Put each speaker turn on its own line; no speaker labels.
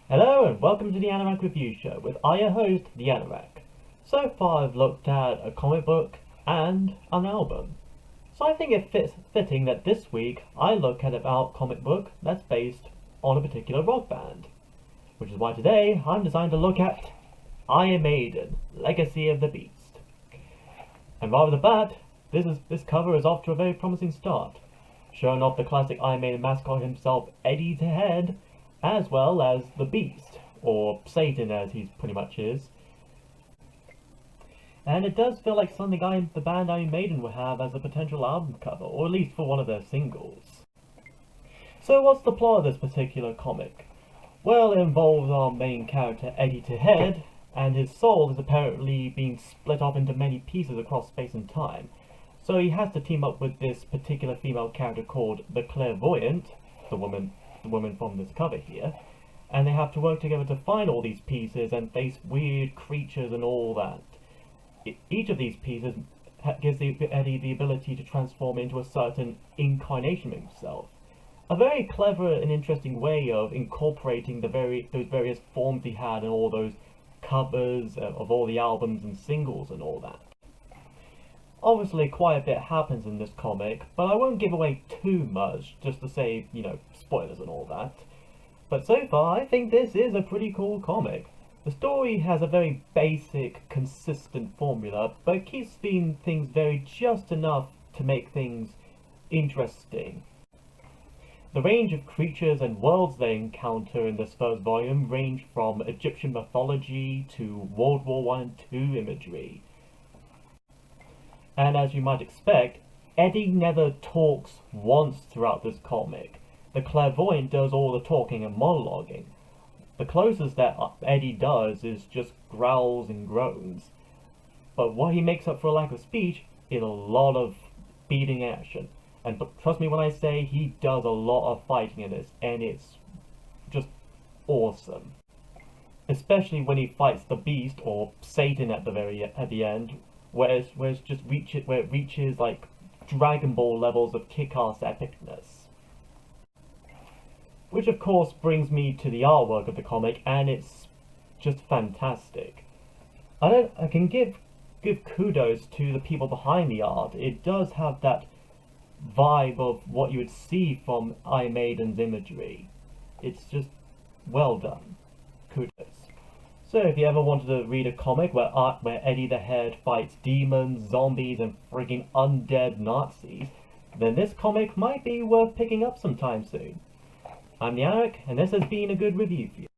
Hello and welcome to the Anorak Review Show with your host, the Anorak. So far I've looked at a comic book and an album. So I think it fits fitting that this week I look at a comic book that's based on a particular rock band. Which is why today I'm designed to look at Maiden, Legacy of the Beast. And right off the bat, this cover is off to a very promising start, showing off the classic Iron Maiden mascot himself, Eddie the Head, as well as the Beast, or Satan as he pretty much is. And it does feel like something the band Iron Maiden would have as a potential album cover, or at least for one of their singles. So what's the plot of this particular comic? Well, it involves our main character Eddie the Head, and his soul is apparently being split up into many pieces across space and time. So he has to team up with this particular female character called the Clairvoyant, the woman from this cover here, and they have to work together to find all these pieces and face weird creatures and all that. Each of these pieces gives Eddie the ability to transform into a certain incarnation of himself. A very clever and interesting way of incorporating those various forms he had in all those covers of all the albums and singles and all that. Obviously, quite a bit happens in this comic, but I won't give away too much, just to save, spoilers and all that. But so far, I think this is a pretty cool comic. The story has a very basic, consistent formula, but it keeps things very just enough to make things interesting. The range of creatures and worlds they encounter in this first volume range from Egyptian mythology to World War I and II imagery. And as you might expect, Eddie never talks once throughout this comic. The Clairvoyant does all the talking and monologuing. The closest that Eddie does is just growls and groans. But what he makes up for a lack of speech is a lot of beating action. And trust me when I say he does a lot of fighting in this, and it's just awesome. Especially when he fights the Beast, or Satan at the end, where it reaches like Dragon Ball levels of kick-ass epicness. Which of course brings me to the artwork of the comic, and it's just fantastic. I can give kudos to the people behind the art. It does have that vibe of what you would see from Iron Maiden's imagery. It's just well done. Kudos. So if you ever wanted to read a comic where Eddie the Head fights demons, zombies, and frigging undead Nazis, then this comic might be worth picking up sometime soon. I'm the Anorak, and this has been a good review for you.